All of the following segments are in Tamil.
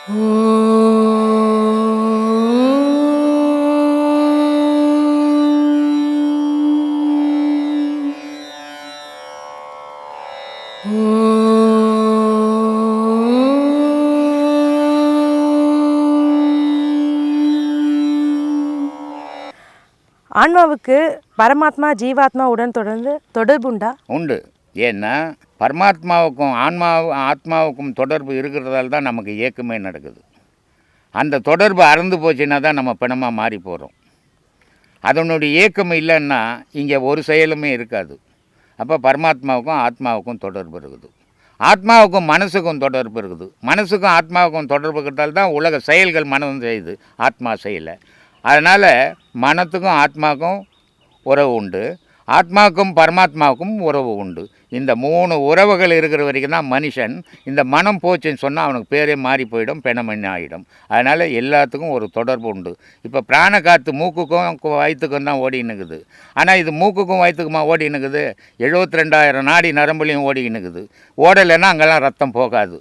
ஆன்மாவுக்கு பரமாத்மா ஜீவாத்மாவுடன் தொடர்புண்டா? உண்டு. ஏன்னா பரமாத்மாவுக்கும் ஆத்மாவுக்கும் தொடர்பு இருக்கிறதால தான் நமக்கு இயக்கமே நடக்குது. அந்த தொடர்பு அறந்து போச்சுன்னா தான் நம்ம பிணமாக மாறி போகிறோம். அதனுடைய இயக்கம் இல்லைன்னா இங்கே ஒரு செயலுமே இருக்காது. அப்போ பரமாத்மாவுக்கும் ஆத்மாவுக்கும் தொடர்பு இருக்குது. ஆத்மாவுக்கும் மனசுக்கும் தொடர்பு இருக்குது. மனசுக்கும் ஆத்மாவுக்கும் தொடர்பு இருக்கிறதால தான் உலக செயல்கள் மனம் செய்யுது, ஆத்மா செய்யலை. அதனால் மனத்துக்கும் ஆத்மாவுக்கும் உறவு உண்டு, ஆத்மாவுக்கும் பரமாத்மாவுக்கும் உறவு உண்டு. இந்த 3 உறவுகள் இருக்கிற வரைக்கும் தான் மனுஷன். இந்த மனம் போச்சுன்னு சொன்னால் அவனுக்கு பேரே மாறி போயிடும், பெணமணி ஆகிடும். அதனால் எல்லாத்துக்கும் ஒரு தொடர்பு உண்டு. இப்போ பிராண காற்று மூக்குக்கும் வயிற்றுக்கும் தான் ஓடினுக்குது. ஆனால் இது மூக்குக்கும் வயிற்றுக்குமா ஓடினுக்குது? 72,000 நாடி நரம்புலையும் ஓடினுக்குது. ஓடலைன்னா அங்கெல்லாம் ரத்தம் போகாது.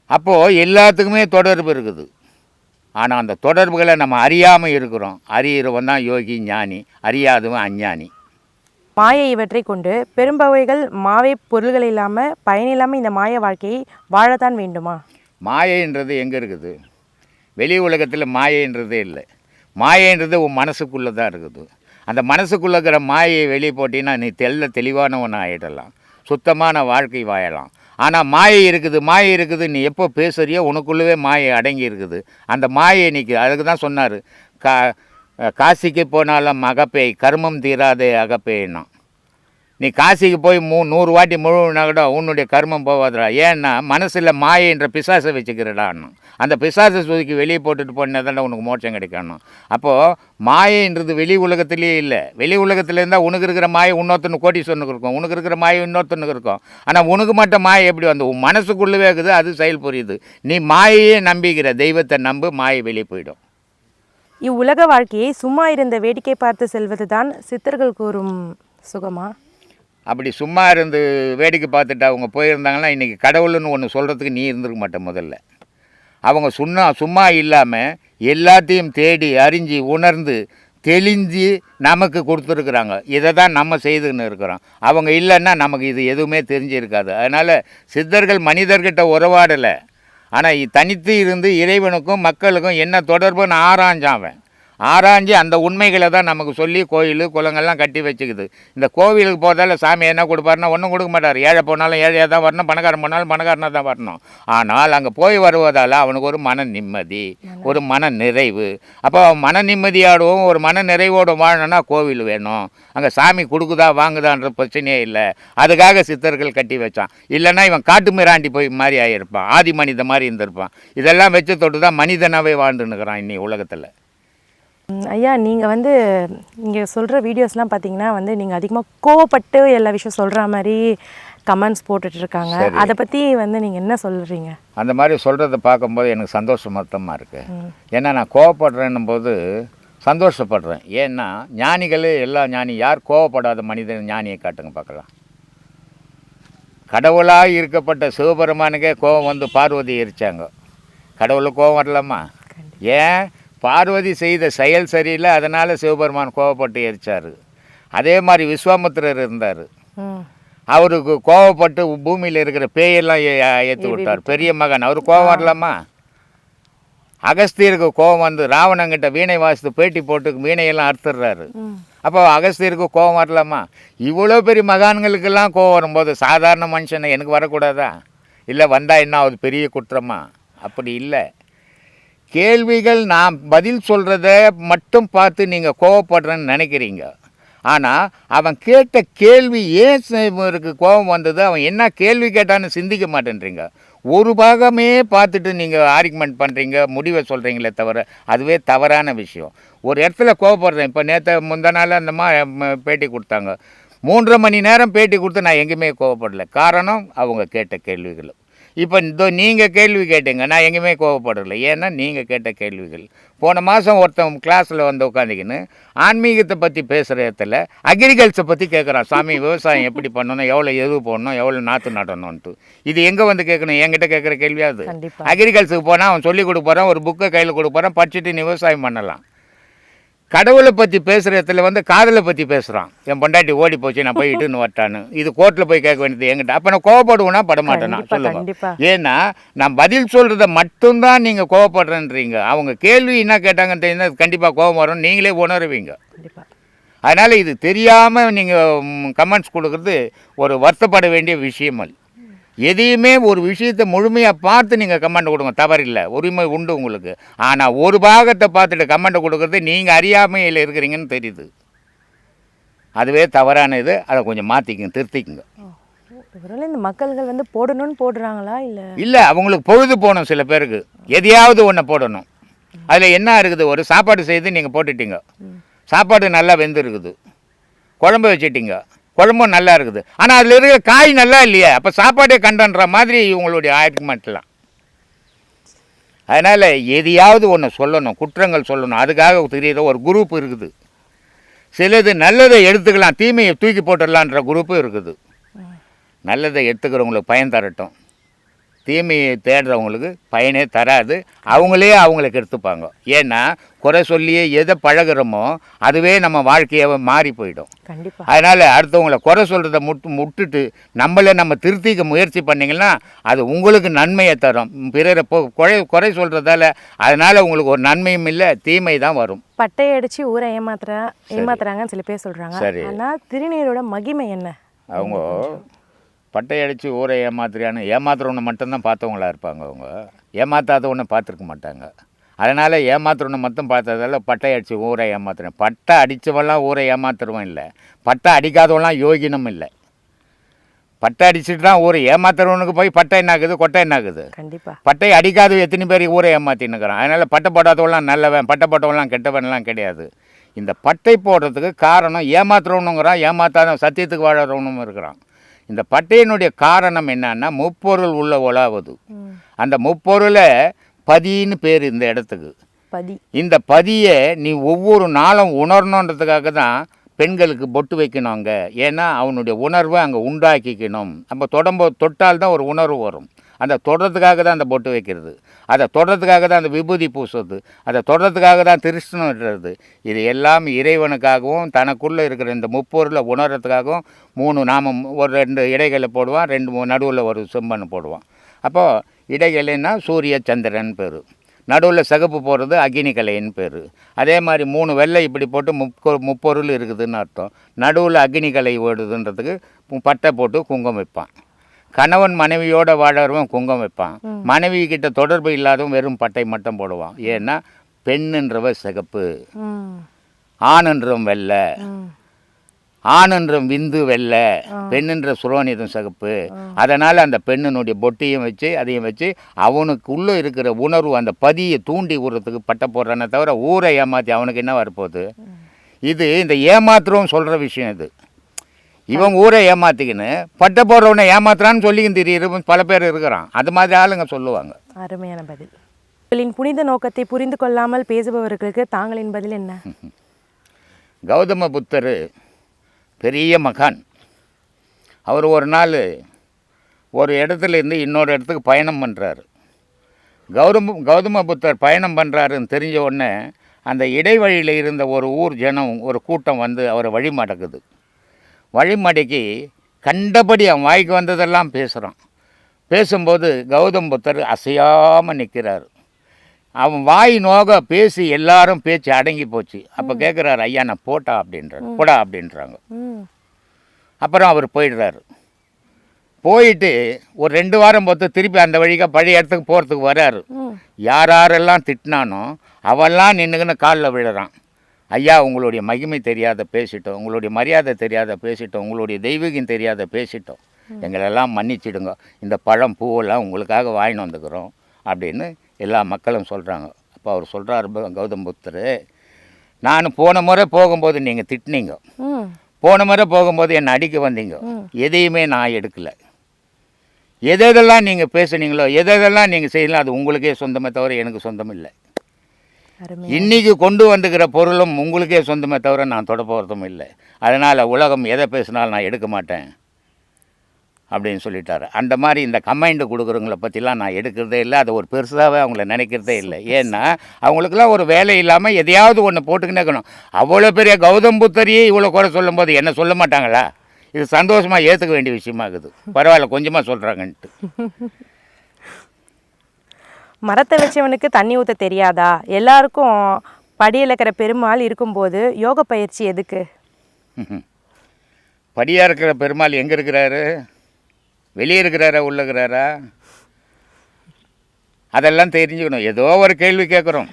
அப்போது எல்லாத்துக்குமே தொடர்பு இருக்குது. ஆனால் அந்த தொடர்புகளை நம்ம அறியாமல் இருக்கிறோம். அறிகிறவன் தான் யோகி, ஞானி. அறியாதவன் அஞ்ஞானி. மாயை இவற்றை கொண்டு பெரும்பவைகள் மாவை பொருள்கள் இல்லாமல் பயனில்லாமல் இந்த மாய வாழ்க்கையை வாழத்தான் வேண்டுமா? மாயைன்றது எங்கே இருக்குது? வெளி உலகத்தில் மாயைன்றதே இல்லை. மாயைன்றது உன் மனசுக்குள்ளே தான் இருக்குது. அந்த மனசுக்குள்ளே இருக்கிற மாயையை வெளியே போட்டின்னா நீ தெளிவானவன் ஆகிடலாம், சுத்தமான வாழ்க்கை வாழலாம். ஆனால் மாயை இருக்குது நீ எப்போ பேசுகிறியோ உனக்குள்ளவே மாயை அடங்கி இருக்குது. அந்த மாயை நீக்கு அதுக்கு தான் சொன்னார், காசிக்கு போனாலும் அகப்பேய், கர்மம் தீராதே அகப்பேய்னா. நீ காசிக்கு போய் 100 வாட்டி முழுவினா கூட உன்னுடைய கர்மம் போவாதுடா. ஏன்னா மனசில் மாயைன்ற பிசாசை வச்சுக்கிறடான்னு. அந்த பிசாசை சுதுக்கி வெளியே போட்டுட்டு போனால் தான் உனக்கு மோட்சம் கிடைக்கணும். அப்போது மாயைன்றது வெளி உலகத்துலேயே இல்லை. வெளி உலகத்தில் இருந்தால் உனக்கு இருக்கிற மாயை இன்னொருத்தனுக்கு கோடீஸ்வரனுக்கு இருக்கும், உனக்கு இருக்கிற மாயை இன்னொருத்தனுக்கு இருக்கும். ஆனால் உனக்கு மட்டும் மாயை எப்படி வந்து உன் மனசுக்குள்ளவே இருக்குது, அது செயல் புரியுது. நீ மாயையே நம்பிக்கிற, தெய்வத்தை நம்பு, மாயை வெளியே போயிடும். இவ்வுலக வாழ்க்கையை சும்மா இருந்த வேடிக்கை பார்த்து செல்வது தான் சித்தர்கள் கூறும் சுகமா? அப்படி சும்மா இருந்து வேடிக்கை பார்த்துட்டு அவங்க போயிருந்தாங்கன்னா இன்றைக்கி கடவுள்னு ஒன்று சொல்கிறதுக்கு நீ இருந்திருக்க மாட்டேன். முதல்ல அவங்க சும்மா இல்லாமல் எல்லாத்தையும் தேடி அறிஞ்சு உணர்ந்து தெளிஞ்சு நமக்கு கொடுத்துருக்குறாங்க. இதை தான் நம்ம செய்துன்னு இருக்கிறோம். அவங்க இல்லைன்னா நமக்கு இது எதுவுமே தெரிஞ்சிருக்காது. அதனால் சித்தர்கள் மனிதர்கிட்ட உறவாடலை. ஆனால் தனித்து இருந்து இறைவனுக்கும் மக்களுக்கும் என்ன தொடர்புன்னு ஆராய்ஞ்சு அந்த உண்மைகளை தான் நமக்கு சொல்லி கோயில் குளங்கள்லாம் கட்டி வச்சுக்குது. இந்த கோவிலுக்கு போகிறதால சாமி என்ன கொடுப்பாருன்னா ஒன்றும் கொடுக்க மாட்டார். ஏழை போனாலும் ஏழையாக தான் வரணும், பணக்காரன் போனாலும் பணக்காரனாக தான் வரணும். ஆனால் அங்கே போய் வருவதால் அவனுக்கு ஒரு மன நிம்மதி, ஒரு மன நிறைவு. அப்போ மன நிம்மதியோடவும் ஒரு மன நிறைவோடு வாழணும்னா கோவில் வேணும். அங்கே சாமி கொடுக்குதா வாங்குதான்ற பிரச்சனையே இல்லை. அதுக்காக சித்தர்கள் கட்டி வச்சான். இல்லைன்னா இவன் காட்டு மிராண்டி போய் மாதிரி ஆகியிருப்பான், ஆதி மனித மாதிரி இருந்திருப்பான். இதெல்லாம் வச்சு தொட்டு தான் மனிதனாகவே வாழ்ந்துன்னுக்கிறான் இன்னி உலகத்தில். ஐயா, நீங்கள் இங்கே சொல்கிற வீடியோஸ்லாம் பார்த்தீங்கன்னா நீங்கள் அதிகமாக கோவப்பட்டு எல்லா விஷயம் சொல்கிற மாதிரி கமெண்ட்ஸ் போட்டுட்ருக்காங்க. அதை பற்றி நீங்கள் என்ன சொல்கிறீங்க? அந்த மாதிரி சொல்கிறத பார்க்கும்போது எனக்கு சந்தோஷமாக இருக்குது. ஏன்னா நான் கோவப்படுறேன்னும் போது சந்தோஷப்படுறேன். ஏன்னா ஞானிகளே எல்லா ஞானி யார் கோவப்படாத மனிதன் ஞானியை காட்டுங்க பார்க்கலாம். கடவுளாக இருக்கப்பட்ட சிவபெருமானுக்கே கோவம் வந்து பார்வதி எரிச்சாங்க. கடவுளுக்கு கோவம் வரலாமா? ஏன்? பார்வதி செய்த செயல் சரியில்லை, அதனால் சிவபெருமான் கோவப்பட்டு எரிச்சார். அதே மாதிரி விஸ்வாமித்திரர் இருந்தார். அவருக்கு கோவப்பட்டு பூமியில் இருக்கிற பேயெல்லாம் ஏற்றி விட்டார். பெரிய மகன், அவர் கோவம் வரலாமா? அகஸ்தியருக்கு கோவம் வந்து ராவணங்கிட்ட வீணை வாசித்து பேட்டி போட்டு வீணையெல்லாம் அறுத்துடுறாரு. அப்போ அகஸ்தியருக்கு கோவம் வரலாமா? இவ்வளோ பெரிய மகான்களுக்கெல்லாம் கோவம் வரும்போது சாதாரண மனுஷனை எனக்கு வரக்கூடாதா? இல்லை வந்தால் என்ன அது பெரிய குற்றமா? அப்படி இல்லை. கேள்விகள் நான் பதில் சொல்கிறத மட்டும் பார்த்து நீங்கள் கோவப்படுறேன்னு நினைக்கிறீங்க. ஆனால் அவன் கேட்ட கேள்வி ஏன் இவருக்கு கோபம் வந்தது, அவன் என்ன கேள்வி கேட்டான்னு சிந்திக்க மாட்டேன்றீங்க. ஒரு பாகமே பார்த்துட்டு நீங்கள் ஆர்குமெண்ட் பண்ணுறீங்க, முடிவை சொல்கிறீங்களே தவிர அதுவே தவறான விஷயம். ஒரு இடத்துல கோவப்படுறேன். இப்போ முந்தா நாள் அந்த பேட்டி கொடுத்தாங்க, 3.5 மணி நேரம் பேட்டி கொடுத்து நான் எங்கேயுமே கோவப்படலை. காரணம் அவங்க கேட்ட கேள்விகள். இப்போ நீங்கள் கேள்வி கேட்டீங்க, நான் எங்கேயுமே கோவப்படலை. ஏன்னா நீங்கள் கேட்ட கேள்விகள். போன மாதம் ஒருத்தன் கிளாஸில் வந்து உட்காந்துக்கின்னு ஆன்மீகத்தை பற்றி பேசுகிற இடத்துல அக்ரிகல்ச்சரை பற்றி கேட்குறான். சாமி விவசாயம் எப்படி பண்ணணும், எவ்வளோ எது போடணும், எவ்வளோ நாற்று நடணும்ன்ட்டு. இது எங்கே வந்து கேட்கணும்? என்கிட்ட கேட்குற கேள்வியாது. அக்ரிகல்ச்சருக்கு போனால் அவன் சொல்லி கொடுப்பாரான், ஒரு புக்கை கையில் கொடுப்பாரான், படிச்சுட்டு நீ விவசாயம் பண்ணலாம். கடவுளை பற்றி பேசுகிற இடத்துல வந்து காதலை பற்றி பேசுகிறான். என் பொண்டாட்டி ஓடி போச்சு, நான் போய் இட்டுன்னு வரட்டான்னு. இது கோர்ட்டில் போய் கேட்க வேண்டியது என்கிட்ட. அப்போ நான் கோவப்படுவேனா படமாட்டேனா சொல்லுங்கள். ஏன்னா நான் பதில் சொல்கிறத மட்டும்தான் நீங்கள் கோவப்படுறேன்றீங்க. அவங்க கேள்வி என்ன கேட்டாங்கன்னு தெரியுது, கண்டிப்பாக கோவம் வரும், நீங்களே உணருவீங்க. அதனால் இது தெரியாமல் நீங்கள் கமெண்ட்ஸ் கொடுக்குறது ஒரு வருத்தப்பட வேண்டிய விஷயம் அல்ல. எதையுமே ஒரு விஷயத்தை முழுமையாக பார்த்து நீங்கள் கமெண்ட் கொடுங்க, தவறில்லை, உரிமை உண்டு உங்களுக்கு. ஆனால் ஒரு பாகத்தை பார்த்துட்டு கமெண்ட் கொடுக்குறது நீங்கள் அறியாமையில் இருக்கிறீங்கன்னு தெரியுது. அதுவே தவறான இது. அதை கொஞ்சம் மாற்றிக்குங்க, திருத்திக்குங்க. இந்த மக்கள்கள் வந்து போடணும்னு போடுறாங்களா இல்லை அவங்களுக்கு பொழுது போகணும். சில பேருக்கு எதையாவது ஒன்று போடணும். அதில் என்ன இருக்குது, ஒரு சாப்பாடு செய்து நீங்கள் போட்டுட்டீங்க, சாப்பாடு நல்லா வெந்துருக்குது, குழம்பு வச்சுட்டிங்க, குழம்பும் நல்லா இருக்குது, ஆனால் அதில் இருக்கிற காய் நல்லா இல்லையா, அப்போ சாப்பாடே கண்டன்ற மாதிரி இவங்களுடைய ஆர்குமெண்ட்லாம். அதனால் எதையாவது ஒன்று சொல்லணும், குற்றங்கள் சொல்லணும். அதுக்காக தெரியுற ஒரு குரூப் இருக்குது. சிலது நல்லதை எடுத்துக்கலாம், தீமையை தூக்கி போட்டுடலான்ற குரூப்பும் இருக்குது. நல்லதை எடுத்துக்கிறவங்களுக்கு பயன் தரட்டும், தீமையை தேடுறவங்களுக்கு பயனே தராது, அவங்களே அவங்களுக்கு எடுத்துப்பாங்க. ஏன்னா குறை சொல்லியே எதை பழகிறோமோ அதுவே நம்ம வாழ்க்கையை மாறி போயிடும். கண்டிப்பாக. அதனால் அடுத்தவங்களை குறை சொல்கிறத முட்டுட்டு நம்மளை நம்ம திருத்திக்க முயற்சி பண்ணிங்கன்னா அது உங்களுக்கு நன்மையை தரும். பிறரை குறை சொல்கிறதால அதனால் உங்களுக்கு ஒரு நன்மையும் இல்லை, தீமை தான் வரும். பட்டை அடித்து ஊரை ஏமாத்துறாங்கன்னு சில பேர் சொல்கிறாங்க. சரி, ஆனால் திருநீரோட மகிமை என்ன? அவங்க பட்டை அடித்து ஊரை ஏமாத்துறவனை மட்டும்தான் பார்த்தவங்களா இருப்பாங்க. அவங்க ஏமாத்தாதவனை பார்த்துருக்க மாட்டாங்க. அதனால் ஏமாத்துறவனை மட்டும் பார்த்ததால பட்டை அடித்து ஊரை ஏமாத்துறேன். பட்டை அடித்தவெல்லாம் ஊரை ஏமாத்துறவன் இல்லை, பட்டை அடிக்காதவெல்லாம் யோகினும் இல்லை. பட்டை அடிச்சுட்டு தான் ஊரை ஏமாத்துறவனுக்கு போய் பட்டை என்னாகுது, கொட்டை என்னாகுது. கண்டிப்பாக. பட்டை அடிக்காத எத்தனை பேர் ஊரை ஏமாற்றின்னுக்கிறான். அதனால் பட்டை போடாதவெல்லாம் நல்லவன், பட்டை போட்டவெல்லாம் கெட்டவன்லாம் கிடையாது. இந்த பட்டை போடுறதுக்கு காரணம் ஏமாத்துறவனுங்கிறான், ஏமாத்தாத சத்தியத்துக்கு வாழறவனும் இருக்கிறான். இந்த பட்டையினுடைய காரணம் என்னன்னா முப்பொருள் உள்ள உலாவது. அந்த முப்பொருளை பதின்னு பேர் இந்த இடத்துக்கு. இந்த பதியை நீ ஒவ்வொரு நாளும் உணரணுன்றதுக்காக தான் பெண்களுக்கு பொட்டு வைக்கணும் அங்கே. ஏன்னா அவனுடைய உணர்வை அங்கே உண்டாக்கிக்கணும். நம்ம தொட்டால் தான் ஒரு உணர்வு வரும். அந்த தொடர்றதுக்காக தான் அந்த பொட்டு வைக்கிறது, அதை தொடர்றதுக்காக தான் அந்த விபூதி பூசுறது, அதை தொடர்றதுக்காக தான் திருஷ்ணம் விடுறது. இது எல்லாம் இறைவனுக்காகவும் தனக்குள்ளே இருக்கிற இந்த முப்பொருளை உணர்றதுக்காகவும் 3 நாமம், ஒரு 2 இடைகளை போடுவான், 2 நடுவில் ஒரு செம்பன் போடுவான். அப்போது இடைகளைன்னா சூரிய சந்திரன் பேர், நடுவில் சிகப்பு போடுறது அக்னிகலைன்னு பேர். அதே மாதிரி 3 வெள்ளை இப்படி போட்டு முப்பொருள் இருக்குதுன்னு அர்த்தம். நடுவில் அக்னிகலை ஓடுதுன்றதுக்கு பட்டை போட்டு குங்குமம் வைப்பான். கணவன் மனைவியோடு வாழறவன் குங்குமம் வைப்பான், மனைவி கிட்ட தொடர்பு இல்லாதவன் வெறும் பட்டை மட்டும் போடுவான். ஏன்னா பெண்ணுன்றவ சிகப்பு, ஆணுன்றவன் வெள்ளை, ஆணுன்ற விந்து வெள்ளை, பெண்ணுன்ற சுரோனிதம் சிகப்பு. அதனால் அந்த பெண்ணினுடைய பொட்டியும் வச்சு அதையும் வச்சு அவனுக்குள்ளே இருக்கிற உணர்வு அந்த பதியை தூண்டி விடுறதுக்கு பட்டை போடுறானே தவிர ஊரை ஏமாற்றி அவனுக்கு என்ன வரப்போகுது? இது இந்த ஏமாத்துறவன் சொல்கிற விஷயம். இது இவன் ஊரை ஏமாற்றிக்கின்னு பட்டை போடுறவனை ஏமாத்துறான்னு சொல்லிக்கின்னு தெரியுற பல பேர் இருக்கிறான். அது மாதிரி ஆளுங்க சொல்லுவாங்க. அருமையான பதில். உங்களின் புனித நோக்கத்தை புரிந்து கொள்ளாமல் பேசுபவர்களுக்கு தாங்களின் பதில் என்ன? கௌதம புத்தர் பெரிய மகான். அவர் ஒரு நாள் ஒரு இடத்துலேருந்து இன்னொரு இடத்துக்கு பயணம் பண்ணுறாரு. கௌதம புத்தர் பயணம் பண்ணுறாருன்னு தெரிஞ்ச உடனே அந்த இடைவழியில் இருந்த ஒரு ஊர் ஜனம், ஒரு கூட்டம் வந்து அவரை வழிமடக்குது. வழிமடக்கி கண்டபடி அவன் வாய்க்கு வந்ததெல்லாம் பேசுகிறான். பேசும்போது கௌதம் புத்தர் அசையாமல் நிற்கிறார். அவன் வாய் நோக பேசி எல்லாரும் பேச்சு அடங்கி போச்சு. அப்போ கேட்குறாரு, ஐயா நான் போட்டா அப்படின்றார், போடா அப்படின்றாங்க. அப்புறம் அவர் போயிடுறாரு. போயிட்டு ஒரு 2 வாரம் பொறுத்து திருப்பி அந்த வழியாக பழைய இடத்துக்கு போகிறதுக்கு வர்றாரு. யாரெல்லாம் திட்டினானோ அவெல்லாம் நின்றுக்குன்னு காலில் விழுறான். ஐயா உங்களுடைய மகிமை தெரியாத பேசிட்டோம், உங்களுடைய மரியாதை தெரியாத பேசிட்டோம், உங்களுடைய தெய்வீகம் தெரியாத பேசிட்டோம், எங்களெல்லாம் மன்னிச்சிடுங்க, இந்த பழம் பூவெல்லாம் உங்களுக்காக வாங்கிட்டு வந்துக்கிறோம் அப்படின்னு எல்லா மக்களும் சொல்கிறாங்க. அப்போ அவர் சொல்கிறார் கௌதம் புத்தர், நான் போன முறை போகும்போது நீங்கள் திட்டினீங்க, போன முறை போகும்போது என்னை அடிக்க வந்தீங்க, எதையுமே நான் எடுக்கலை. எதெல்லாம் நீங்கள் பேசுனீங்களோ எதெல்லாம் நீங்கள் செய்யலாம் அது உங்களுக்கே சொந்தமே தவிர எனக்கு சொந்தம் இல்லை. இன்றைக்கி கொண்டு வந்துக்கிற பொருளும் உங்களுக்கே சொந்தமே தவிர நான் தொட போகிறதும் இல்லை. அதனால் உலகம் எதை பேசினாலும் நான் எடுக்க மாட்டேன் அப்படின்னு சொல்லிட்டாரு. அந்த மாதிரி இந்த கமெண்ட் கொடுக்குறவங்கள பற்றிலாம் நான் எடுக்கிறதே இல்லை. அதை ஒரு பெருசாகவே அவங்கள நினைக்கிறதே இல்லை. ஏன்னா அவங்களுக்குலாம் ஒரு வேலை இல்லாமல் எதையாவது ஒன்று போட்டுக்கினே இருக்கணும். அவ்வளோ பெரிய கௌதம் புத்தரையே இவ்வளோ குறை சொல்லும்போது என்ன சொல்ல மாட்டாங்களா? இது சந்தோஷமாக ஏற்றுக்க வேண்டிய விஷயமாகுது. பரவாயில்ல கொஞ்சமாக சொல்கிறாங்கன்ட்டு. மரத்தை வச்சவனுக்கு தண்ணி ஊற்ற தெரியாதா? எல்லாருக்கும் படியில் இருக்கிற பெருமாள் இருக்கும்போது யோக பயிற்சி எதுக்கு? படியாக இருக்கிற பெருமாள் எங்கே இருக்கிறாரு? வெளியே இருக்கிறாரா உள்ள இருக்கிறாரா? அதெல்லாம் தெரிஞ்சுக்கணும். ஏதோ ஒரு கேள்வி கேட்குறோம்.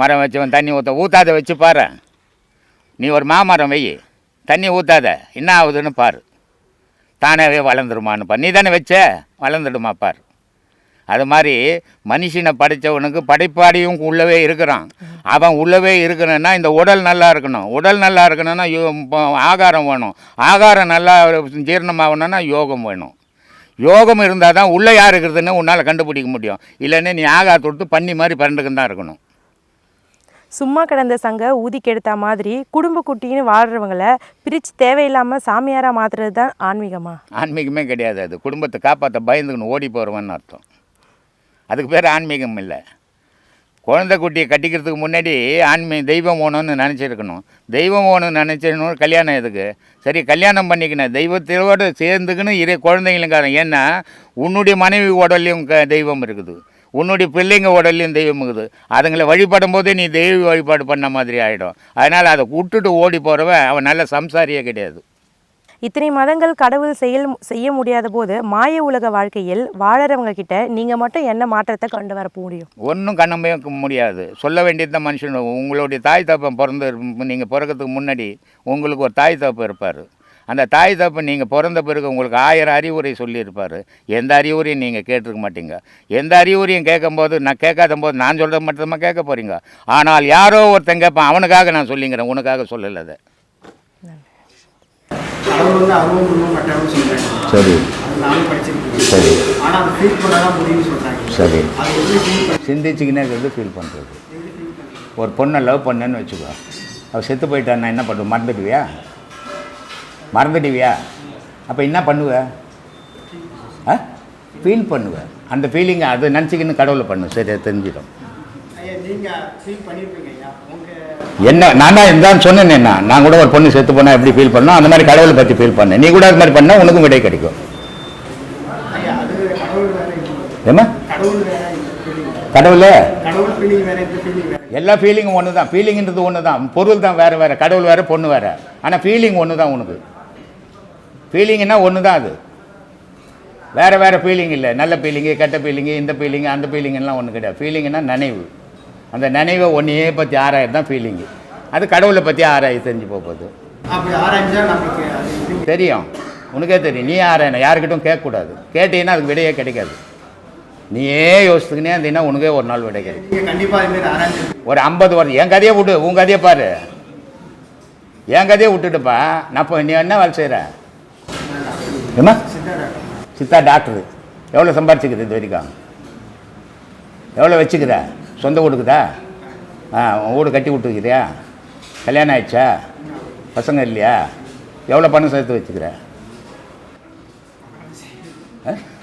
மரம் வச்சவன் தண்ணி ஊற்றாத வச்சு பாரு. நீ ஒரு மாமரம் வை, தண்ணி ஊற்றாத என்ன ஆகுதுன்னு பாரு, தானாகவே வளர்ந்துருமான்னு பாரு. நீ தானே வச்ச, வளர்ந்துடுமா பாரு. அது மாதிரி மனுஷனை படைத்தவனுக்கு படைப்பாடியும் உள்ளவே இருக்கிறான். அவன் உள்ளவே இருக்கணும்னா இந்த உடல் நல்லா இருக்கணும். உடல் நல்லா இருக்கணும்னா ஆகாரம் வேணும். ஆகாரம் நல்லா ஜீரணமாகணும்னா யோகம் வேணும். யோகம் இருந்தால் தான் உள்ளே யார் இருக்கிறதுன்னு உன்னால் கண்டுபிடிக்க முடியும். இல்லைன்னா நீ ஆகாரத்தை கொடுத்து பண்ணி மாதிரி பரண்டுக்கு தான் இருக்கணும். சும்மா கிடந்த சங்க ஊதி கெடுத்த மாதிரி குடும்ப குட்டின்னு வாழ்கிறவங்களை பிரித்து தேவையில்லாமல் சாமியாராக மாற்றுறது தான் ஆன்மீகமா? ஆன்மீகமே கிடையாது. அது குடும்பத்தை காப்பாற்ற பயந்துக்கணும் ஓடி போகிறவன்னு அர்த்தம். அதுக்கு பேர் ஆன்மீகம் இல்லை. குழந்தை குட்டியை கட்டிக்கிறதுக்கு முன்னாடி தெய்வம் வேணும்னு நினச்சிருக்கணும். தெய்வம் வேணும்னு நினச்சிருக்கணும். கல்யாணம் எதுக்கு? சரி கல்யாணம் பண்ணிக்கணும், தெய்வத்தோடு சேர்ந்துக்குன்னு குழந்தைங்களுக்காரன். ஏன்னா உன்னுடைய மனைவி உடல்லையும் தெய்வம் இருக்குது, உன்னுடைய பிள்ளைங்க உடல்லையும் தெய்வம் இருக்குது. அதுங்களை வழிபடும் போதே நீ தெய்வ வழிபாடு பண்ண மாதிரி ஆகிடும். அதனால் அதை விட்டுட்டு ஓடி போகிறவன் அவன் நல்ல சம்சாரியே கிடையாது. இத்தனை மதங்கள் கடவுள் செய்ய முடியாத போது மாய உலக வாழ்க்கையில் வாழறவங்க கிட்ட நீங்கள் மட்டும் என்ன மாற்றத்தை கொண்டு வர முடியும்? ஒன்றும் கண்ணமே முடியாது. சொல்ல வேண்டியது தான் மனுஷன். உங்களுடைய தாய் தப்பன் நீங்கள் பிறக்கிறதுக்கு முன்னாடி உங்களுக்கு ஒரு தாய் தப்பு இருப்பார். அந்த தாய் தப்பு நீங்கள் பிறந்த பிறகு உங்களுக்கு 1000 அறிவுரை சொல்லியிருப்பார். எந்த அறிவுரையும் நீங்கள் கேட்டிருக்க மாட்டீங்க. எந்த அறிவுரையும் கேட்கும்போது நான் கேட்காத போது நான் சொல்கிற மட்டும்தான் கேட்க போகிறீங்க. ஆனால் யாரோ ஒருத்தன் கேட்பான், அவனுக்காக நான் சொல்லிங்கிறேன், உனக்காக சொல்லலை. அதை சரி சரி சரி சிந்திச்சுக்கினே இருக்கிறது ஃபீல் பண்ணுறது. ஒரு பொண்ணை லவ் பண்ணேன்னு வச்சுக்கோ, அவள் செத்து போயிட்டான், நான் என்ன பண்ணுவேன்? மறந்துடுவியா? அப்போ என்ன பண்ணுவேன்? ஃபீல் பண்ணுவேன். அந்த ஃபீலிங்கை அதை நினச்சிக்கின்னு கடவுளை பண்ணு. சரி தெரிஞ்சிடும். என்ன நான் தான் இருந்தான்னு சொன்னேன். நான் கூட ஒரு பொண்ணு செத்து போனால் எப்படி ஃபீல் பண்ணோம் அந்த மாதிரி கடவுளை பற்றி ஃபீல் பண்ணேன். நீ கூட அது மாதிரி பண்ணால் உனக்கும் விடை கிடைக்கும். ஏமா கடவுள் எல்லா ஃபீலிங்கும் ஒன்று தான். ஃபீலிங்கிறது ஒன்று தான். பொருள் தான் வேறு வேறு, கடவுள் வேறு, பொண்ணு வேறு. ஆனால் ஃபீலிங் ஒன்று தான். உனக்கு ஃபீலிங்னா ஒன்று தான். அது வேறு வேறு ஃபீலிங் இல்லை. நல்ல ஃபீலிங்கு, கெட்ட ஃபீலிங்கு, இந்த ஃபீலிங்கு, அந்த ஃபீலிங்கெல்லாம் ஒன்றும் கிடையாது. ஃபீலிங்னா நினைவு. அந்த நினைவை ஒன்றையே பற்றி ஆராய்றது தான் ஃபீலிங்கு. அது கடவுளை பற்றி ஆராய் தெரிஞ்சு போகுது. தெரியும், உனக்கே தெரியும். நீ ஆராயணும், யாருக்கிட்டும் கேட்கக்கூடாது. கேட்டீங்கன்னா அதுக்கு விடையே கிடைக்காது. நீயே யோசித்துக்கினே இருந்தீங்கன்னா உனக்கே ஒரு நாள் விடை கிடைக்கும். ஒரு 50 வருஷம் என் கதையை விட்டு உன் கதையை பாரு. என் கதையை விட்டுட்டுப்பா. நான் இப்போ நீ என்ன வேலை செய்கிற? ஏமா சித்தா டாக்டரு. எவ்வளோ சம்பாரிச்சுக்குது இது வரைக்கும்? எவ்வளோ வச்சுக்குதா? சொந்த வீடுக்குதா? வீடு கட்டி விட்டுக்கிறியா? கல்யாணம் ஆயிடுச்சா? பசங்க இல்லையா? எவ்வளோ பணம் சேர்த்து வச்சுக்கிற?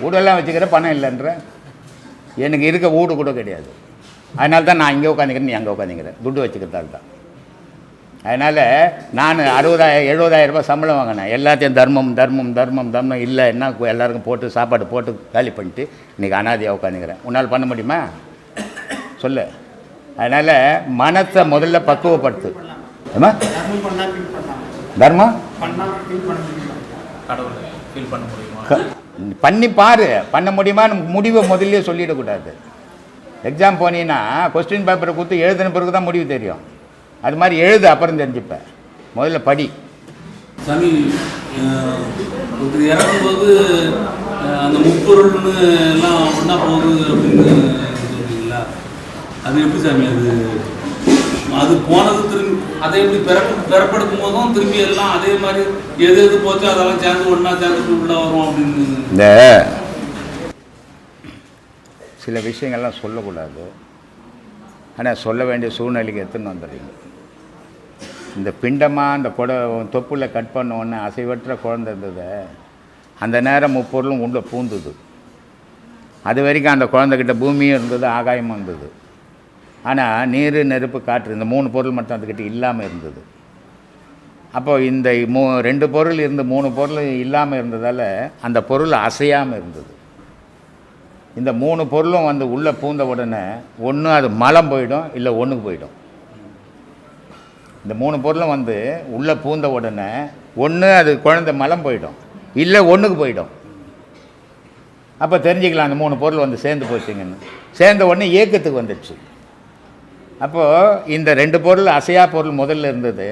வீடெல்லாம் வச்சுக்கிற, பணம் இல்லைன்ற. எனக்கு இருக்க வீடு கூட கிடையாது. அதனால தான் நான் இங்கே உட்காந்துக்கிறேன், நீ அங்கே உட்காந்துக்கிறேன். துட்டு வச்சுக்கிறதால தான். அதனால் நான் 60,000 70,000 ரூபாய் சம்பளம் வாங்கினேன். எல்லாத்தையும் தர்மம் இல்லை என்ன எல்லாருக்கும் போட்டு சாப்பாடு போட்டு காலி பண்ணிட்டு இன்றைக்கி அனாதையாக உட்காந்துக்கிறேன். உன்னால் பண்ண முடியுமா? சொல்லு. அதனால் மனத்தை முதல்ல பக்குவப்படுத்து. ஏமா தர்மம் பண்ணி பாரு. பண்ண முடியுமா? முடிவை முதல்ல சொல்லிடக்கூடாது. எக்ஸாம் போனீங்கன்னா கொஸ்டின் பேப்பரை கொடுத்து எழுதின பிறகு தான் முடிவு தெரியும். அது மாதிரி எழுது, அப்புறம் தெரிஞ்சுப்பேன். முதல்ல படி. சாமி ஒருத்தர் இறக்கும்போது அந்த முப்பொருள்னு எல்லாம் ஒன்றா போகுது அப்படின்னு சொல்றீங்களா? அது எப்படி சாமி? அது போனது திரும்பி அதை எப்படி பிறப்படுத்தும் போதும் திரும்பி எல்லாம் அதே மாதிரி எது எது போச்சோ அதெல்லாம் சேர்ந்து ஒன்றா சேர்ந்து உள்ள வரும் அப்படின்னு. இந்த சில விஷயங்கள்லாம் சொல்லக்கூடாது, ஆனால் சொல்ல வேண்டிய சூழ்நிலைக்கு எடுத்துன்னு வந்துடுறீங்க. இந்த பிண்டமாக அந்த தொப்புல கட் பண்ண உடனே அசைவற்ற குழந்தை இருந்தது, அந்த நேரம் முப்பொருளும் உள்ள பூந்துது. அது வரைக்கும் அந்த குழந்தைகிட்ட பூமியும் இருந்தது, ஆகாயமும் இருந்தது. ஆனால் நீர், நெருப்பு, காற்று இந்த 3 பொருள் மட்டும் அதுக்கிட்ட இல்லாமல் இருந்தது. அப்போ இந்த 2 பொருள் இருந்து 3 பொருள் இல்லாமல் இருந்ததால் அந்த பொருள் அசையாமல் இருந்தது. இந்த 3 பொருளும் வந்து உள்ளே பூந்த உடனே ஒன்று அது மலம் போயிடும், இல்லை ஒன்றுக்கு போயிடும். இந்த 3 பொருளும் வந்து உள்ளே பூந்த உடனே ஒன்று அது குழந்தை மலம் போயிடும், இல்லை ஒன்றுக்கு போயிடும். அப்போ தெரிஞ்சுக்கலாம் அந்த 3 பொருள் வந்து சேர்ந்து போச்சுங்கன்னு. சேர்ந்த உடனே ஏக்கத்துக்கு வந்துடுச்சு. அப்போது இந்த 2 பொருள் அசையா பொருள் முதல்ல இருந்தது,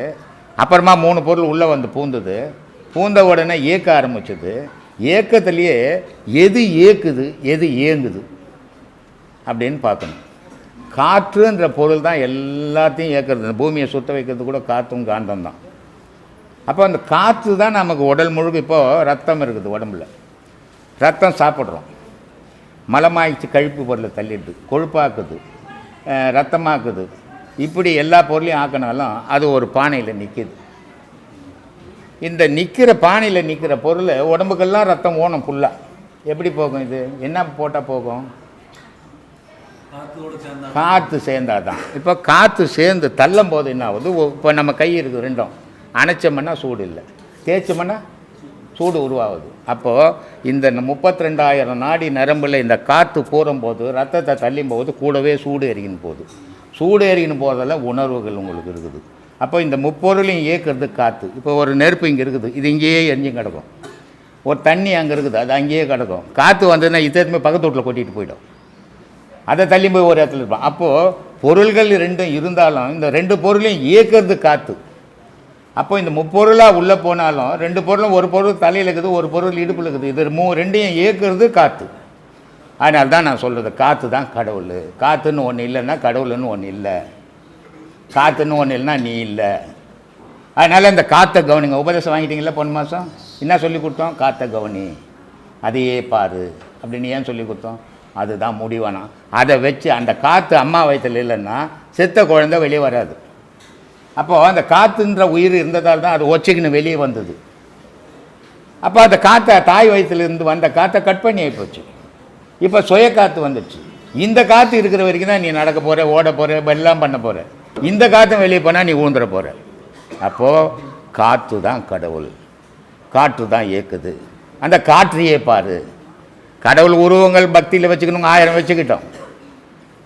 அப்புறமா 3 பொருள் உள்ளே வந்து பூந்தது. பூந்த உடனே ஏக்க ஆரம்பிச்சது. ஏக்கத்துலேயே எது ஏக்குது எது ஏங்குது அப்படின்னு பார்க்கணும். காற்றுன்ற பொருள் தான் எல்லாத்தையும் ஏற்கிறது. இந்த பூமியை சுத்த வைக்கிறது கூட காற்றும் காந்தம் தான். அப்போ அந்த காற்று தான் நமக்கு உடல் முழுக்க. இப்போது ரத்தம் இருக்குது உடம்புல, ரத்தம் சாப்பிட்றோம், மலமாயிடுச்சு, கழிப்பு பொருளை தள்ளிடுது, கொழுப்பாக்குது, ரத்தமாக்குது. இப்படி எல்லா பொருளையும் ஆக்கினாலும் அது ஒரு பானையில் நிற்கிது. இந்த நிற்கிற பானையில் நிற்கிற பொருள் உடம்புக்கெல்லாம் ரத்தம் ஓணும் ஃபுல்லாக. எப்படி போகும்? இது என்ன போட்டால் போகும்? காற்று சேர்ந்தால் தான். இப்போ காற்று சேர்ந்து தள்ளும் போது என்ன ஆகுது? இப்போ நம்ம கை இருக்குது ரெண்டும், அணைச்சோம்னா சூடு இல்லை, தேய்ச்சோம்னா சூடு உருவாகுது. அப்போது இந்த 32,000 நாடி நரம்பில் இந்த காற்று போகும்போது, ரத்தத்தை தள்ளும் போது கூடவே சூடு எரிக்கின்னு போகுது. சூடு எரிக்கின்னு போகிறதெல்லாம் உணர்வுகள் உங்களுக்கு இருக்குது. அப்போ இந்த முப்பொருளையும் இயக்கிறது காற்று. இப்போ ஒரு நெருப்பு இங்கே இருக்குது, இது இங்கேயே எரிஞ்சும் கிடக்கும். ஒரு தண்ணி அங்கே இருக்குது, அது அங்கேயே கிடக்கும். காற்று வந்ததுன்னா இத்தனை பக்கத்து வீட்டில் கொட்டிட்டு போயிடும், அதை தள்ளி போய் ஒரு இடத்துல இருப்பான். அப்போது பொருள்கள் 2 இருந்தாலும் இந்த 2 பொருளையும் இயக்கிறது காற்று. அப்போ இந்த முப்பொருளாக உள்ளே போனாலும் 2 பொருளும், ஒரு பொருள் தலையில் இருக்குது, ஒரு பொருள் இடுப்பில் இருக்குது, இது 2யும் இயக்கிறது காற்று. அதனால தான் நான் சொல்கிறது, காற்று தான் கடவுள். காற்றுன்னு ஒன்று இல்லைன்னா கடவுள்னு ஒன்று இல்லை, காற்றுன்னு ஒன்று இல்லைன்னா நீ இல்லை. அதனால் இந்த காற்றை கவனிங்க. உபதேசம் வாங்கிட்டீங்களா போன மாதம்? என்ன சொல்லி கொடுத்தோம்? காற்றை கவனி, அதையே பாரு அப்படின்னு ஏன் சொல்லி கொடுத்தோம்? அதுதான் முடிவானா. அதை வச்சு அந்த காற்று அம்மா வயிற்றில் இல்லைன்னா செத்த குழந்தை வெளியே வராது. அப்போது அந்த காற்றுன்ற உயிர் இருந்ததால் தான் அது ஒச்சைக்குன்னு வெளியே வந்தது. அப்போ அந்த காற்றை தாய் வயிற்றிலிருந்து வந்த காற்றை கட் பண்ணி ஆகிப்போச்சு. இப்போ சுய காற்று வந்துடுச்சு. இந்த காற்று இருக்கிற வரைக்கும் தான் நீ நடக்க போகிற, ஓட போகிற, எல்லாம் பண்ண போகிற. இந்த காற்று வெளியே போனால் நீ ஊந்துட போகிற. அப்போது காற்று தான் கடவுள், காற்று தான் இயக்குது. அந்த காற்றையே பாரு. கடவுள் உருவங்கள் பக்தியில் வச்சுக்கணும், 1000 வச்சுக்கிட்டோம்.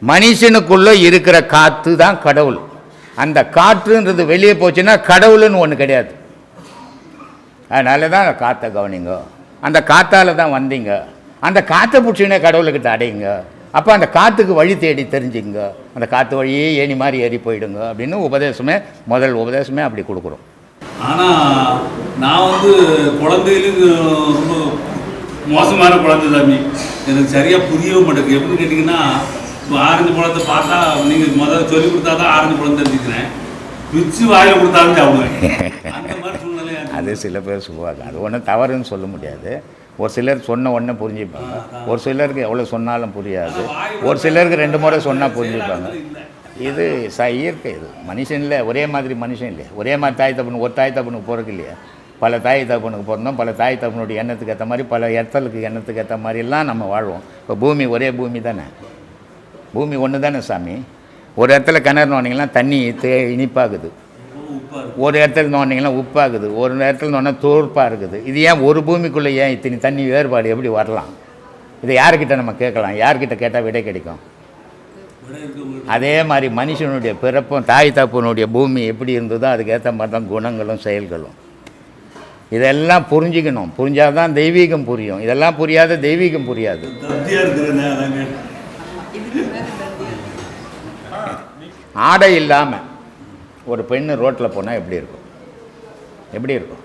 மனுஷனுக்குள்ளே இருக்கிற காற்று தான் கடவுள். அந்த காற்றுன்றது வெளியே போச்சுன்னா கடவுள்னு ஒன்று கிடையாது. அதனால தான் காற்றை கவனிங்க. அந்த காற்றால் தான் வந்தீங்க, அந்த காற்றை பிடிச்சிங்கன்னா கடவுள்கிட்ட அடையுங்க. அப்போ அந்த காற்றுக்கு வழி தேடி தெரிஞ்சுங்க, அந்த காற்று வழியே ஏணி மாதிரி ஏறி போயிடுங்க அப்படின்னு உபதேசமே, முதல் உபதேசமே அப்படி கொடுக்குறோம். ஆனால் நான் வந்து குழந்தைகளுக்கு ரொம்ப மோசமான குழந்தை சாமி, எனக்கு சரியாக புரியவும் மாட்டேங்குது. எப்படி கேட்டிங்கன்னா, இப்போ ஆரஞ்சு பழத்தை பார்த்தா நீங்கள் முதல்ல சொல்லி கொடுத்தா தான் ஆரஞ்சு பழம் தெரிஞ்சுக்கிறேன், பிச்சு வாயில் கொடுத்தாலும் சாப்பிடுவேன். அந்த மாதிரி சூழ்நிலை அது சில பேர் சொல்லுவாங்க. அது ஒன்றும் தவறுன்னு சொல்ல முடியாது. ஒரு சிலர் சொன்ன உடனே புரிஞ்சுப்பாங்க, ஒரு சிலருக்கு எவ்வளோ சொன்னாலும் புரியாது, ஒரு சிலருக்கு 2 முறை சொன்னால் புரிஞ்சுப்பாங்க. இது இயற்கை. இது மனுஷன்ல ஒரே மாதிரி மனுஷன் இல்லையா, ஒரே மாதிரி தாய் தப்பனுக்கு. ஒரு தாய் தப்பனுக்கு பிறகு இல்லையா, பல தாய் தப்பனுக்கு பிறந்தோம். பல தாய் தப்பனுடைய எண்ணத்துக்கு ஏற்ற மாதிரி, பல இடத்துக்கு எண்ணத்துக்கு ஏற்ற மாதிரிலாம் நம்ம வாழ்வோம். இப்போ பூமி ஒரே பூமி தானே, பூமி ஒன்று தானே சாமி. ஒரு இடத்துல கிணறு நோண்டிங்கன்னா தண்ணி இனிப்பாகுது, ஒரு இடத்துல நோண்டிங்கன்னா உப்பாகுது, ஒரு இடத்துல நோண்டா தோற்பாக இருக்குது. இது ஏன் ஒரு பூமிக்குள்ளே ஏன் இத்தனை தண்ணி வேறுபாடு எப்படி வரலாம்? இதை யார்கிட்ட நம்ம கேட்கலாம்? யார்கிட்ட கேட்டால் விடை கிடைக்கும்? அதே மாதிரி மனுஷனுடைய பிறப்பும் தாய் தப்பனுடைய பூமி எப்படி இருந்ததோ அதுக்கேற்ற மாதிரி தான் குணங்களும் செயல்களும். இதெல்லாம் புரிஞ்சுக்கணும். புரிஞ்சால் தான் தெய்வீகம் புரியும். இதெல்லாம் புரியாத தெய்வீகம் புரியாது. ஆடை இல்லாமல் ஒரு பெண்ணு ரோட்டில் போனால் எப்படி இருக்கும்? எப்படி இருக்கும்?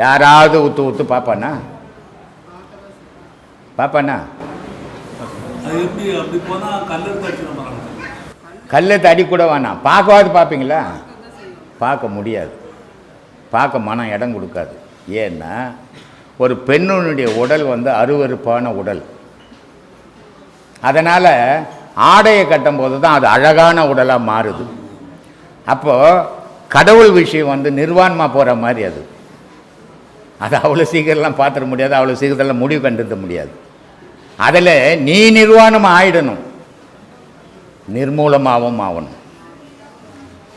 யாராவது ஊற்று பார்ப்பானா? பார்ப்பானா? கல்லெடுத்து அடி கூட வேணாம், பார்க்கவாது பார்ப்பீங்களா? பார்க்க முடியாது, பார்க்க மனம் இடம் கொடுக்காது. ஏன்னா ஒரு பெண்ணுடைய உடல் வந்து அருவருப்பான உடல். அதனால் ஆடையை கட்டும்போது தான் அது அழகான உடலாக மாறுது. அப்போது கடவுள் விஷயம் வந்து நிர்வாணமாக போகிற மாதிரி அது அவ்வளோ சீக்கிரம்லாம் பார்த்துட முடியாது, அவ்வளோ சீக்கிரத்தில் முடிவு கண்டுட முடியாது. அதில் நீ நிர்வாணமாக ஆயிடணும், நிர்மூலமாகவும் ஆகணும்.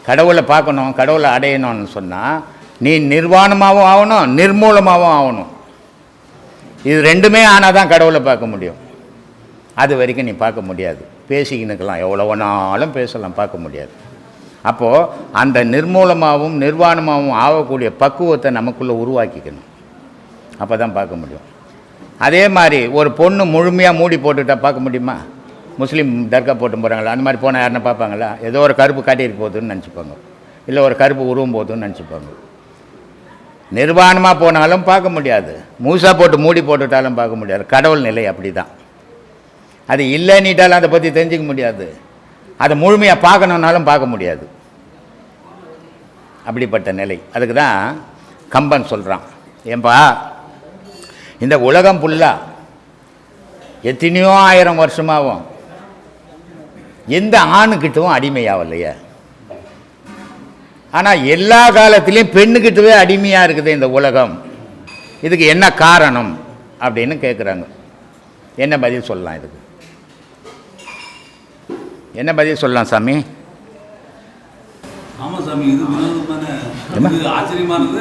கடவுளை பார்க்கணும், கடவுளை அடையணும்னு சொன்னால் நீ நிர்வாணமாகவும் ஆகணும், நிர்மூலமாகவும் ஆகணும். இது ரெண்டுமே ஆனால் தான் கடவுளை பார்க்க முடியும். அது வரைக்கும் நீ பார்க்க முடியாது. பேசிக்கினுக்கலாம், எவ்வளோ வேணாலும் பேசலாம், பார்க்க முடியாது. அப்போது அந்த நிர்மூலமாகவும் நிர்வாணமாகவும் ஆகக்கூடிய பக்குவத்தை நமக்குள்ளே உருவாக்கிக்கணும், அப்போ தான் பார்க்க முடியும். அதே மாதிரி ஒரு பொண்ணு முழுமையாக மூடி போட்டுக்கிட்டால் பார்க்க முடியுமா? முஸ்லீம் தர்கா போட்டு போகிறாங்களா, அந்த மாதிரி போனால் யாருன்னா பார்ப்பாங்களா? ஏதோ ஒரு கருப்பு காட்டிட்டு போகுதுன்னு நினச்சிப்பாங்க, இல்லை ஒரு கருப்பு உருவம் போகுதுன்னு நினச்சிப்பாங்க. நிர்வாணமாக போனாலும் பார்க்க முடியாது, மூசா போட்டு மூடி போட்டுட்டாலும் பார்க்க முடியாது. கடவுள் நிலை அப்படி தான். அது இல்லைன்னிட்டாலும் அதை பற்றி தெரிஞ்சிக்க முடியாது, அதை முழுமையாக பார்க்கணுன்னாலும் பார்க்க முடியாது. அப்படிப்பட்ட நிலை. அதுக்கு தான் கம்பன் சொல்கிறான், ஏன்பா இந்த உலகம் ஃபுல்லாக எத்தனையோ ஆயிரம் வருஷமாகவும் எந்த ஆணுக்கிட்டவும் அடிமையாகலையே, ஆனால் எல்லா காலத்திலையும் பெண்ணுக்கிட்டவே அடிமையாக இருக்குது இந்த உலகம். இதுக்கு என்ன காரணம் அப்படின்னு கேட்குறாங்க. என்ன பதில் சொல்லலாம்? இதுக்கு என்ன பதில் சொல்லலாம் சாமி? ஆமாம் சாமி, இது வினோதமான, இது ஆச்சரியமானது.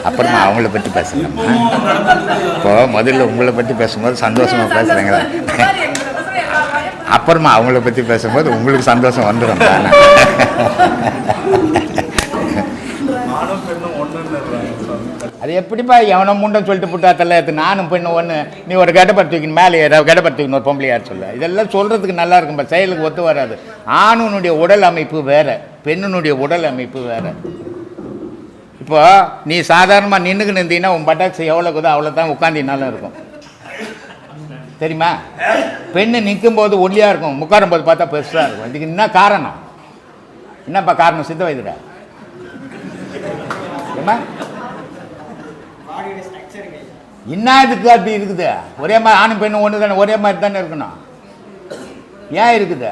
அப்புறமா அவங்கள பற்றி பேசுகிறேன். இப்போ முதல்ல உங்களை பற்றி பேசும்போது சந்தோஷமாக பேசுகிறீங்களா, அப்புறமா அவங்கள பற்றி பேசும்போது உங்களுக்கு சந்தோஷம் வந்துடும் தானே. அது எப்படிப்பா எவனோ முண்டம் சொல்லிட்டு புட்டாத்தல்ல, நானும் பெண்ணு ஒன்று, நீ ஒரு கெட்டப்படுத்திக்கணும், மேலே ஏதாவது கெட்டப்படுத்திக்கணும், ஒரு பொம்பளை யார் சொல்ல. இதெல்லாம் சொல்கிறதுக்கு நல்லா இருக்கும்பா, செயலுக்கு ஒத்து வராது. ஆணுனுடைய உடல் அமைப்பு வேறு, பெண்ணுனுடைய உடல் அமைப்பு வேறு. இப்போ நீ சாதாரணமாக நின்றுக்கு நின்றீங்கன்னா உன் பட்டாக்ஸ் எவ்வளோக்குதோ அவ்வளோ தான் உட்காந்தினாலும் இருக்கும், தெரியுமா? பெண்ணு நிற்கும்போது ஒல்லியாக இருக்கும், உட்காரும்போது பார்த்தா பெருசாக இருக்கும். இதுக்கு என்ன காரணம்? என்னப்பா காரணம்? சித்த வைத்தியரா ஏமா என்ன இதுக்கு அப்படி இருக்குது? ஒரே மாதிரி ஆணும் பெண்ணும் ஒன்று தானே, ஒரே மாதிரி தானே இருக்கணும். ஏன் இருக்குது?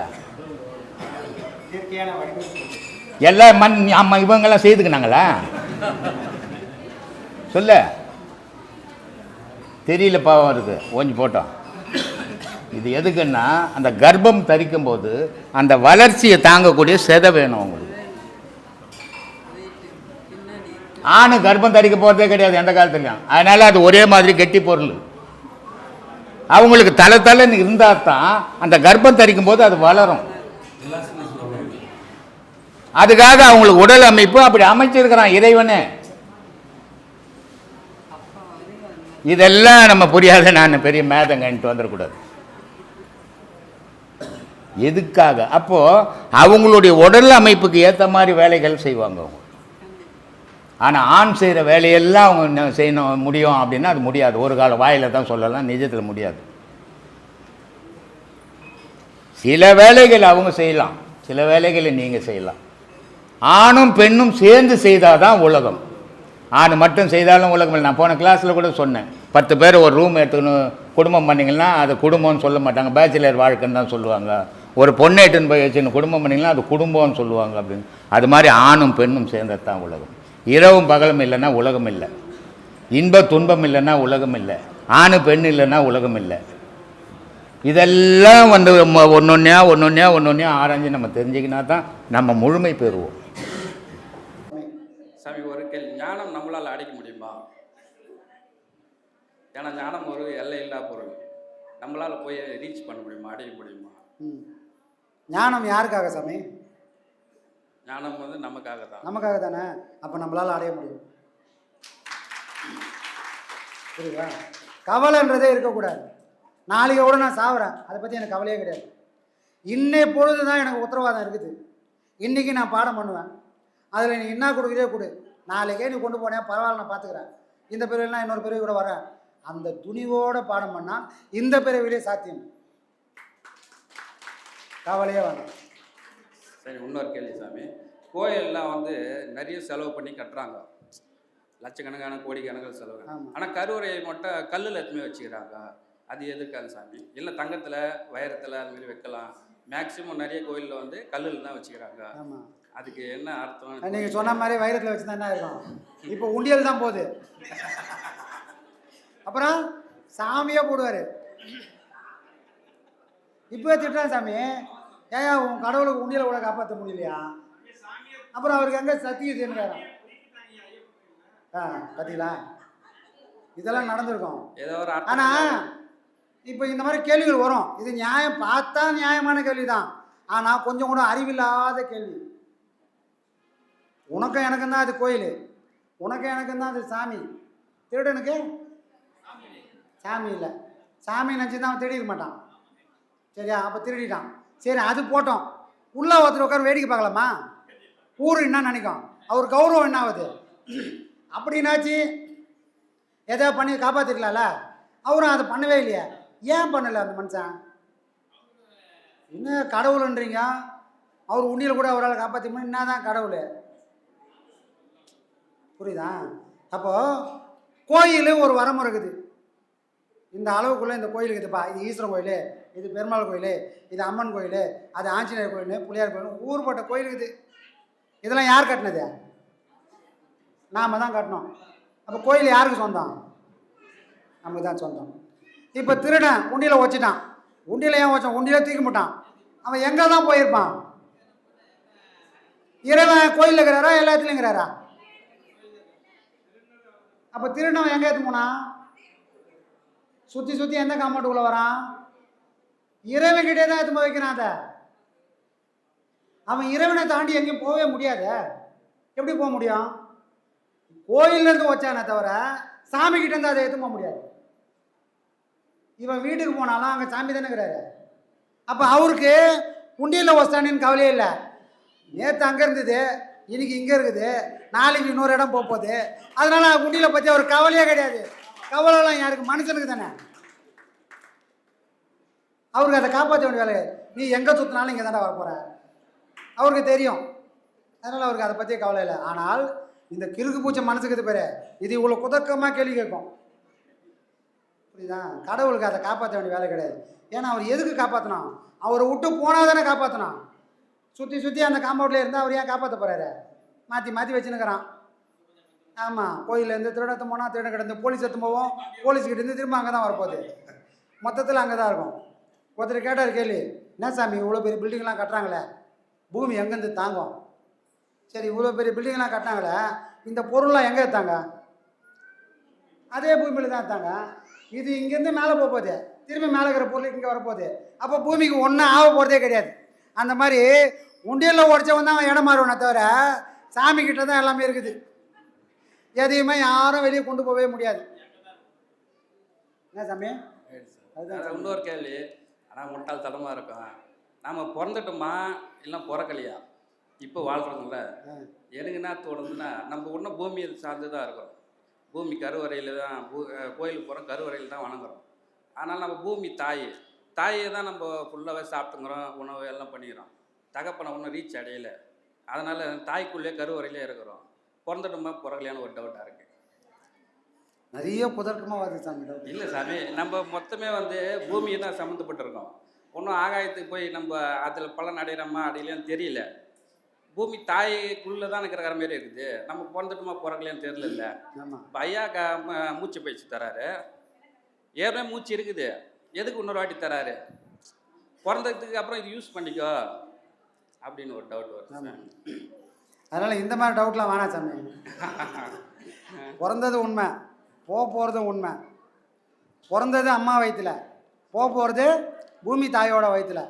எல்லாம் மண் அம்மா இவங்கெல்லாம் செய்துக்கினாங்களா? சொல்ல தெரியல, பாவம் இருக்குது, ஓஞ்சி போட்டோம். இது எதுக்குன்னா அந்த கர்ப்பம் தரிக்கும் போது அந்த வளர்ச்சியை தாங்கக்கூடிய செதை வேணும் அவங்களுக்கு. ஆணு கர்ப்பம் தரிக்க போகிறதே கிடையாது எந்த காலத்துலையும். அதனால் அது ஒரே மாதிரி கெட்டி பொருள். அவங்களுக்கு தலைன்னு இருந்தால் தான் அந்த கர்ப்பம் தரிக்கும் போது அது வளரும். அதுக்காக அவங்களுக்கு உடல் அமைப்பு அப்படி அமைச்சிருக்கிறான் இறைவனே. இதெல்லாம் நம்ம புரியாத நான் பெரிய மேதங்கன்ட்டு வந்துடக்கூடாது. எதுக்காக? அப்போது அவங்களுடைய உடல் அமைப்புக்கு ஏற்ற மாதிரி வேலைகள் செய்வாங்க அவங்க. ஆனால் ஆண் செய்கிற வேலையெல்லாம் அவங்க செய்யணும் முடியும் அப்படின்னா அது முடியாது. ஒரு கால வாயில் தான் சொல்லலாம், நிஜத்தில் முடியாது. சில வேலைகள் அவங்க செய்யலாம், சில வேலைகளை நீங்கள் செய்யலாம். ஆணும் பெண்ணும் சேர்ந்து செய்தால் தான் உலகம். ஆண் மட்டும் செய்தாலும் உலகம் இல்லை. நான் போன கிளாஸில் கூட சொன்னேன், 10 பேர் ஒரு ரூம் எடுத்துக்கணும் குடும்பம் பண்ணிங்கன்னா அது குடும்பம்னு சொல்ல மாட்டாங்க, பேச்சுலர் வாழ்க்கைன்னு தான் சொல்லுவாங்க. ஒரு பொண்ணை எடுத்துன்னு போய் வச்சுன்னு குடும்பம் பண்ணிங்கன்னா அது குடும்பம்னு சொல்லுவாங்க அப்படின்னு. அது மாதிரி ஆணும் பெண்ணும் சேர்ந்தது தான் உலகம். இரவும் பகலும் இல்லைன்னா உலகம் இல்லை. இன்ப துன்பம் இல்லைன்னா உலகம் இல்லை. ஆணு பெண் இல்லைன்னா உலகம் இல்லை. இதெல்லாம் வந்து ஒன்னொன்னே ஆராய்ஞ்சு நம்ம தெரிஞ்சுக்கினா தான் நம்ம முழுமை பெறுவோம். சாமி, ஒரு கேள்வி, ஞானம் நம்மளால் அடைக்க முடியுமா? ஏன்னா ஞானம் ஒரு எல்லையில்லா பொருள். நம்மளால் போய் ரீச் பண்ண முடியுமா, அடைய முடியுமா? ஞானம் யாருக்காக சாமி? ஞானம் வந்து நமக்காக தான். நமக்காக தானே. அப்போ நம்மளால் அடைய முடியும். புரியுதா? கவலைன்றதே இருக்கக்கூடாது. நாளைக்கோட நான் சாவுறேன், அதை பற்றி எனக்கு கவலையே கிடையாது. இன்னை பொழுது தான் எனக்கு உத்தரவாதம் இருக்குது. இன்றைக்கி நான் பாடம் பண்ணுவேன், அதில் நீ என்ன கொடுக்குறதே கொடு. நாளைக்கே நீ கொண்டு போனேன் பரவாயில்ல, நான் பார்த்துக்கிறேன். இந்த பிரிவுனா இன்னொரு பிரிவு கூட வரேன், அந்த துணிவோட பாடம் பண்ணால் இந்த பிறவிலே சாத்தியம். கவலையே வேணும். சரி, இன்னொரு கேள்வி சாமி. கோயிலெலாம் வந்து நிறைய செலவு பண்ணி கட்டுறாங்க, லட்சக்கணக்கான கோடிக்கணக்கில் செலவு. ஆனால் கருவறையை மட்டும் கல்லில் எடுத்துமே வச்சுக்கிறாங்க. அது எதுக்காக சாமி? இல்லை தங்கத்தில் வைரத்தில் அதுமாரி வைக்கலாம். மேக்சிமம் நிறைய கோயிலில் வந்து கல்லில் தான் வச்சுக்கிறாங்க. ஆமாம், அதுக்கு என்ன அர்த்தம்? நீங்கள் சொன்ன மாதிரி வைரத்தில் வச்சு தான் என்ன இருக்கும்? இப்போ உண்டியல் தான் போகுது. அப்புறம் சாமியே போடுவார். இப்போ திட்டுறான் சாமி, ஏன் உன் கடவுளுக்கு உண்டியலை கூட காப்பாற்ற முடியலையா? அப்புறம் அவருக்கு எங்கே சத்தியதுன்னு பார்த்தீங்களா? இதெல்லாம் நடந்திருக்கும். ஏதோ ஒரு ஆனால் இப்போ இந்த மாதிரி கேள்விகள் வரும். இது நியாயம், பார்த்தா நியாயமான கேள்வி தான். ஆனால் கொஞ்சம் கூட அறிவில்லாத கேள்வி. உனக்கும் எனக்கும் தான் அது கோயில், உனக்கும் எனக்கும் தான் அது சாமி. திருடனுக்கு சாமி இல்லை, சாமி நினச்சி தான் அவன் திருடிக்க மாட்டான். சரியா? அப்போ திருடிட்டான். சரி, அது போட்டோம். உள்ளே ஒருத்தர் உட்கார வேடிக்கை பார்க்கலாமா? ஊர் என்ன நினைக்கும், அவர் கௌரவம் என்ன ஆகுது? அப்படின்னாச்சு எதோ பண்ணி காப்பாற்றிக்கலாம்ல. அவரும் அதை பண்ணவே இல்லையா? ஏன் பண்ணலை அந்த மனுஷன்? என்ன கடவுள்ன்றீங்க? அவர் உண்டியில் கூட அவரால் காப்பாற்றி முடியும். என்ன தான் கடவுள்? புரியுதா? அப்போது கோயில் ஒரு வரமுறை இருக்குது. இந்த அளவுக்குள்ளே இந்த கோயில் இருக்குதுப்பா. இது ஈஸ்வரன் கோயில், இது பெருமாள் கோயில், இது அம்மன் கோயில், அது ஆஞ்சநேயர் கோயில், புளியார் கோயில், ஊர்பட்ட கோயில் இருக்குது. இதெல்லாம் யார் கட்டினது? நாம் தான் கட்டணும். அப்போ கோயில் யாருக்கு சொந்தம்? நமக்கு தான் சொந்தம். இப்போ திருடன் உண்டியில் வச்சுட்டான். உண்டியில் ஏன் வச்சான்? உண்டியில் தூக்க மாட்டான். அவன் எங்கே தான் போயிருப்பான்? இறைவன் கோயிலில் இருக்கிறாரா எல்லா இடத்துலையும் இருக்கிறாரா? அப்போ திருடவன் எங்கே எடுத்து போனான்? சுற்றி சுற்றி எந்த காம்பவுண்டுக்குள்ளே வரான்? இறைவன்கிட்டே தான் எடுத்து போய் வைக்கிறான். அதை அவன் இறைவனை தாண்டி எங்கேயும் போகவே முடியாது. எப்படி போக முடியும்? கோயிலேருந்து வச்சானே தவிர சாமிக்கிட்ட இருந்து அதை எடுத்து போக முடியாது. இவன் வீட்டுக்கு போனாலும் அங்கே சாமி தானே இருக்கிறாரு. அப்போ அவருக்கு உண்டியில் வச்சானின்னு கவலையே இல்லை. நேற்று அங்கே இருந்தது, இன்னைக்கு இங்கே இருக்குது, நாளைக்கு இன்னொரு இடம் போகுது. அதனால உண்டியில் பற்றி அவர் கவலையே கிடையாது. கவலைலாம் யாருக்கு? மனுஷனுக்கு தானே. அவருக்கு அதை காப்பாற்ற வேண்டிய வேலை. நீ எங்கே சுற்றினாலும் இங்கே தானே வரப்போகிற, அவருக்கு தெரியும். அதனால் அவருக்கு அதை பற்றி கவலை இல்லை. ஆனால் இந்த கிறுக்கு பூச்சை மனசுக்கு இது பேர், இது இவ்வளோ குதக்கமாக கேள்வி கேட்கும். புரியுதா? கடவுளுக்கு அதை காப்பாற்ற வேண்டிய வேலை கிடையாது. ஏன்னா அவர் எதுக்கு காப்பாற்றணும்? அவரை விட்டு போனால் தானே காப்பாற்றணும். சுற்றி சுற்றி அந்த காம்பவுண்டில் இருந்தால் அவர் ஏன் காப்பாற்ற போகிறாரு? மாற்றி மாற்றி வச்சுன்னுக்கிறான். ஆமாம், கோயிலேருந்து திருடத்து போனால் திருடன் கிடந்து போலீஸ் எடுத்து போவோம், போலீஸ்கிட்டேருந்து திரும்ப அங்கே தான் வரப்போகுது. மொத்தத்தில் அங்கே தான் இருக்கும். ஒருத்தர் கேட்டார் கேள்வி, என்ன சாமி இவ்வளோ பெரிய பில்டிங்லாம் கட்டுறாங்களே, பூமி எங்கேருந்து தாங்கும்? சரி, இவ்வளோ பெரிய பில்டிங்லாம் கட்டினாங்களே, இந்த பொருள்லாம் எங்கே எடுத்தாங்க? அதே பூமியில் தான் எடுத்தாங்க. இது இங்கேருந்து மேலே போகுது, திரும்பி மேலே இருக்கிற பொருள் இங்கே வரப்போகுது. அப்போ பூமிக்கு ஒன்றும் ஆக போகிறதே கிடையாது. அந்த மாதிரி உண்டியலில் உடச்சவன் தான் அவன் இடம் மாறுவனே தவிர சாமிக்கிட்ட தான் எல்லாமே இருக்குது. எதையுமே யாரும் வெளியே கொண்டு போகவே முடியாது. என்ன சாமி? அதுதான் இன்னொரு கேள்வி. ஆனால் முட்டாள்தனமாக இருக்கும். நாம் பிறந்துட்டோமா இல்லை பிறக்கலையா? இப்போ வாழ்கிறோம்ல, எனக்கு என்ன தோணுதுன்னா, நம்ம ஒன்றும் பூமியை சார்ந்து தான் இருக்கிறோம். பூமி கருவறையில் தான் கோயிலுக்கு போகிறோம், கருவறையில் தான் வணங்குறோம். ஆனால் நம்ம பூமி தாயை தான் நம்ம ஃபுல்லாகவே சாப்பிட்டுங்கிறோம், உணவு எல்லாம் பண்ணிக்கிறோம். தகப்பனை ஒன்றும் ரீச் அடையலை. அதனால் தாய்க்குள்ளே கருவறையிலே இருக்கிறோம். பிறந்துட்டோமா பிறக்கலையான்னு ஒரு டவுட்டாக இருக்குது. நிறைய புதர்க்கமாக வருது சாமி. இல்லை சாமி, நம்ம மொத்தமே வந்து பூமியை தான் சம்மந்தப்பட்டிருக்கோம். ஒன்றும் ஆகாயத்துக்கு போய் நம்ம அதில் பலன் அடைகிறோமா அடையலையான்னு தெரியல. பூமி தாய்க்குள்ளே தான் இருக்கிற மாரி இருக்குது. நம்ம பிறந்துட்டோமா பிறக்கலையான்னு தெரியல. இப்போ ஐயா மூச்சு பயிற்சி தராரு, ஏற்கனவே மூச்சு இருக்குது, எதுக்கு இன்னொரு வாட்டி தராரு? பிறந்ததுக்கு அப்புறம் இது யூஸ் பண்ணிக்கோ அப்படின்னு ஒரு டவுட் வருது. அதனால் இந்த மாதிரி டவுட்லாம் வேணாம் சாமி. பிறந்தது உண்மை, போகிறது உண்மை. பிறந்தது அம்மா வயிற்றில், போகிறது பூமி தாயோட வயிற்றில்.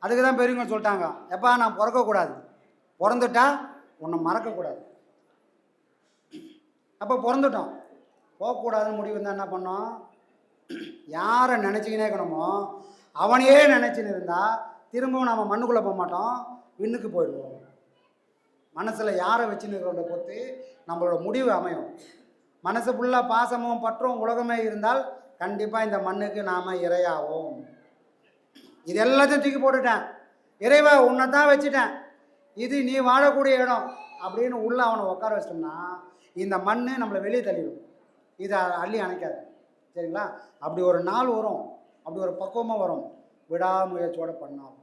அதுக்கு தான் பெரியவங்க சொல்லிட்டாங்க, எப்பா நான் பிறக்கக்கூடாது, பிறந்துட்டா உன்னை மறக்கக்கூடாது. அப்போ பிறந்துட்டோம், போகக்கூடாதுன்னு முடிவு இருந்தால் என்ன பண்ணோம்? யாரை நினச்சிக்கினே இருக்கணுமோ அவனையே நினச்சின்னு இருந்தால் திரும்பவும் நம்ம மண்ணுக்குள்ளே போக மாட்டோம், விண்ணுக்கு போயிடுவோம். மனசில் யாரை வச்சுன்னு இருக்கிறோட பொறுத்து நம்மளோட முடிவு அமையும். மனசு ஃபுல்லாக பாசமும் பற்றும் உலகமே இருந்தால் கண்டிப்பாக இந்த மண்ணுக்கு நாம் இரையாவோம். இது எல்லாத்தையும் தூக்கி போட்டுட்டேன், இறைவா உன்னை தான் வச்சுட்டேன், இது நீ வாழக்கூடிய இடம் அப்படின்னு உள்ளே அவனை உட்கார வச்சிட்டோம்னா இந்த மண் நம்மளை வெளியே தள்ளிடும். இதை அள்ளி அணைக்காது. சரிங்களா? அப்படி ஒரு நாள் வரும், அப்படி ஒரு பக்குவமாக வரும், விடாமுயற்சியோடு பண்ணாலும்.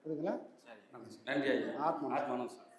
புரியுதுங்களா? நன்றி ஐயா. ஆத்மா ஆத்மானம் சார்.